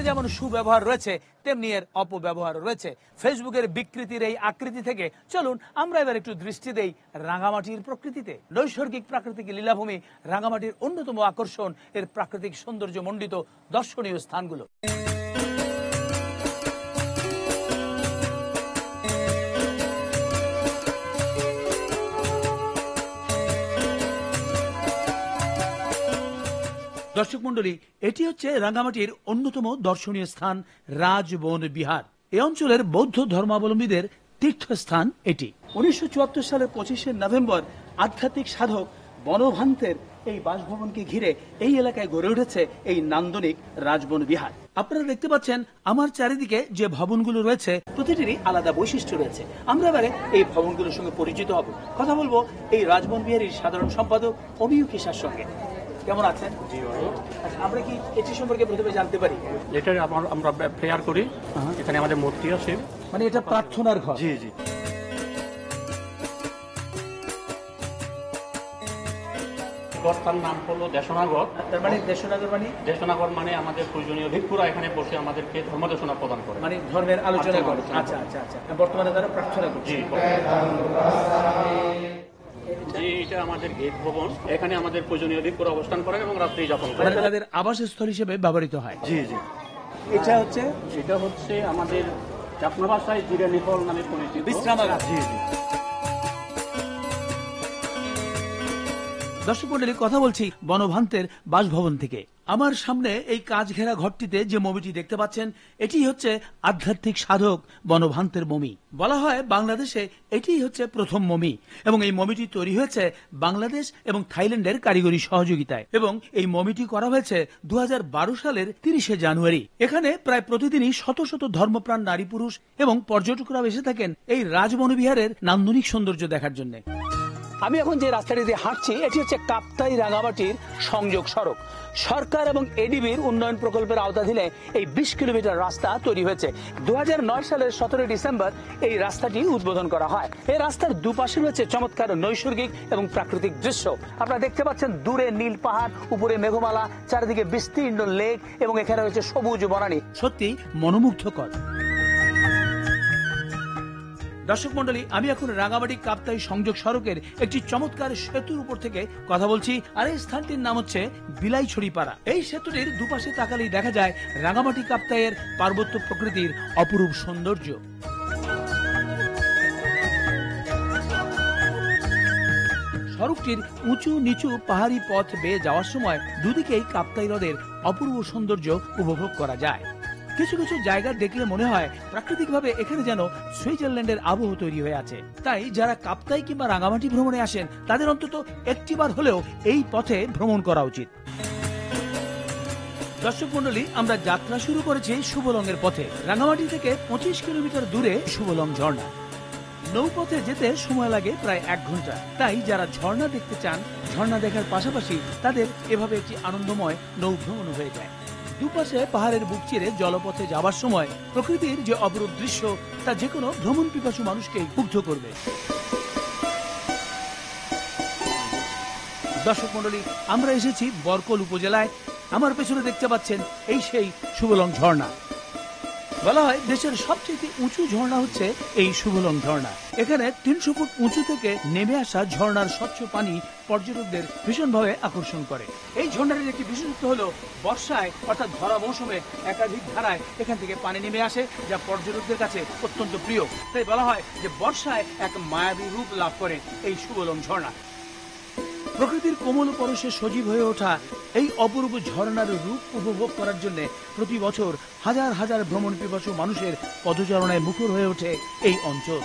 যেমন সুব্যবহার রয়েছে তেমনি এর অপব্যবহার রয়েছে। ফেসবুকের বিকৃতির এই আকৃতি থেকে চলুন আমরা এবার একটু দৃষ্টি দেই রাঙামাটির প্রকৃতিতে। নৈসর্গিক প্রাকৃতিক লীলাভূমি রাঙামাটির অন্যতম আকর্ষণ এর প্রাকৃতিক সৌন্দর্য মণ্ডিত দর্শনীয় স্থানগুলো। দর্শক মন্ডলী, এটি হচ্ছে রাঙ্গামাটির অন্যতম দর্শনীয় স্থান রাজবন বিহার। এই অঞ্চলের বৌদ্ধ ধর্মাবলম্বীদের তীর্থস্থান এটি। 1974 সালের 25শে নভেম্বর আধ্যাত্মিক সাধক বনভান্তের এই বাসভবনকে ঘিরে এই এলাকায় গড়ে উঠেছে এই নান্দনিক রাজবন বিহার। আপনারা দেখতে পাচ্ছেন আমার চারিদিকে যে ভবনগুলো রয়েছে প্রতিটিরই আলাদা বৈশিষ্ট্য রয়েছে। আমরা এবারে এই ভবনগুলোর সঙ্গে পরিচিত হব, কথা বলবো এই রাজবন বিহারের সাধারণ সম্পাদক অমিয় কিশার সঙ্গে। কেমন আছেন? জি ভাই। আচ্ছা, আমরা কি এটি সম্পর্কে প্রথমে জানতে পারি? এটা আমরা প্রেয়ার করি, এখানে আমাদের মূর্তি আছে, মানে এটা প্রার্থনার ঘর। জি জি। ঘরটার নাম হলো দেশনাগর। তার মানে দেশনাগর মানে? দেশনাগর মানে আমাদের পূজনীয় ভিক্ষুরা এখানে বসে আমাদেরকে ধর্মদেশনা প্রদান করে, মানে ধর্মের আলোচনা করে। আচ্ছা আচ্ছা আচ্ছা, বর্তমানে তারা প্রার্থনা করছে। জি, এটা আমাদের গেট ভবন, এখানে আমাদের পূজনীয় ভিক্ষুরা অবস্থান করেন এবং রাত্রি যাপন করেন, তাদের আবাসস্থল হিসেবে ব্যবহৃত হয়। জি জি। এটা হচ্ছে আমাদের চাকমা ভাষায় জিরানি হল নামে পরিচিত বিশ্রামাগার। জি জি। দর্শক মন্ডলী, কথা বলছি বনভান্তের বাসভবন থেকে। আমার সামনে এই কাজ ঘেরা ঘরটিতে যে মমিটি দেখতে পাচ্ছেন এটি হচ্ছে আধ্যাত্মিক সাধক বনভান্তের মমি। বলা হয় বাংলাদেশে এটিই হচ্ছে প্রথম মমি এবং এই মমিটি তৈরি হয়েছে বাংলাদেশ এবং থাইল্যান্ডের কারিগরি সহযোগিতায় এবং এই মমিটি করা হয়েছে 2012 সালের 30শে জানুয়ারি। এখানে প্রায় প্রতিদিনই শত শত ধর্মপ্রাণ নারী পুরুষ এবং পর্যটকরা এসে থাকেন এই রাজবন বিহারের নান্দনিক সৌন্দর্য দেখার জন্য। আমি এখন যে রাস্তাটি দিয়ে হাঁটছি এটি হচ্ছে কাপ্তাই রাঙামাটির সংযোগ সড়ক। সরকার এবং এডিবির উন্নয়ন প্রকল্পের আওতাধীনে এই 20 কিলোমিটার রাস্তা তৈরি হয়েছে। 2009 সালের 17 ডিসেম্বর এই রাস্তাটি উদ্বোধন করা হয়। এই রাস্তার দুপাশে রয়েছে চমৎকার নৈসর্গিক এবং প্রাকৃতিক দৃশ্য। আপনারা দেখতে পাচ্ছেন দূরে নীল পাহাড়, উপরে মেঘমালা, চারিদিকে বিস্তীর্ণ লেক এবং এখানে রয়েছে সবুজ বনানী। সত্যি মনোমুগ্ধকর। দর্শক মন্ডলী, আমি এখন রাঙামাটি কাপ্তাই সংযোগ সড়কের একটি চমৎকার সেতুর উপর থেকে কথা বলছি, আর এই স্থানটির নাম হচ্ছে বিলাইছড়ি পাড়া। এই সেতুটির দুপাশে তাকালেই দেখা যায় রাঙামাটি কাপ্তাইয়ের পার্বত্য প্রকৃতির অপরূপ সৌন্দর্য। সড়কটির উঁচু নিচু পাহাড়ি পথ বেয়ে যাওয়ার সময় দুদিকেই কাপ্তাই হ্রদের অপূর্ব সৌন্দর্য উপভোগ করা যায়। কিছু কিছু জায়গা দেখলে মনে হয় প্রাকৃতিকভাবে এখানে যেন সুইজারল্যান্ডের আবহ তৈরি হয়ে আছে। তাই যারা কাপ্তাই কিংবা রাঙামাটি ভ্রমণে আসেন তাদের অন্তত একটিবার হলেও এই পথে ভ্রমণ করা উচিত। দর্শক মন্ডলী, আমরা যাত্রা শুরু করেছি শুভলংয়ের পথে। রাঙামাটি থেকে 25 কিলোমিটার দূরে শুভলং ঝর্ণা। নৌপথে যেতে সময় লাগে প্রায় 1 ঘন্টা। তাই যারা ঝর্ণা দেখতে চান, ঝর্ণা দেখার পাশাপাশি তাদের এভাবে একটি আনন্দময় নৌ ভ্রমণ হয়ে যায়। দুপাশে পাহাড়ের বুক চিরে জলপথে যাবার সময় প্রকৃতির যে অপরূপ দৃশ্য তা যে কোনো ভ্রমণ পিপাসু মানুষকে মুগ্ধ করবে। দর্শক মন্ডলী, আমরা এসেছি বরকল উপজেলায়। আমার পেছনে দেখতে পাচ্ছেন এই সেই শুভলং ঝর্ণা। বলা হয় দেশের সবচেয়ে উঁচু ঝর্ণা হচ্ছে এই শুভলং ঝর্ণা। এখানে 300 ফুট উঁচু থেকে নেমে আসা ঝর্ণার স্বচ্ছ পানি পর্যটকদের ভীষণভাবে আকর্ষণ করে। এই ঝর্ণাটির একটি বিশেষত্ব হলো বর্ষায় অর্থাৎ ভরা মৌসুমে একাধিক ধারায় এখান থেকে পানি নেমে আসে, যা পর্যটকদের কাছে অত্যন্ত প্রিয়। তাই বলা হয় যে বর্ষায় এক মায়াবী রূপ লাভ করে এই শুভলং ঝর্ণা। প্রকৃতির কোমল পরশে সজীব হয়ে ওঠা এই অপূর্ব ঝর্ণার রূপ উপভোগ করার জন্য প্রতি বছর হাজার হাজার ভ্রমণ পিপাসু মানুষের পদচারণায় মুখর হয়ে ওঠে এই অঞ্চল।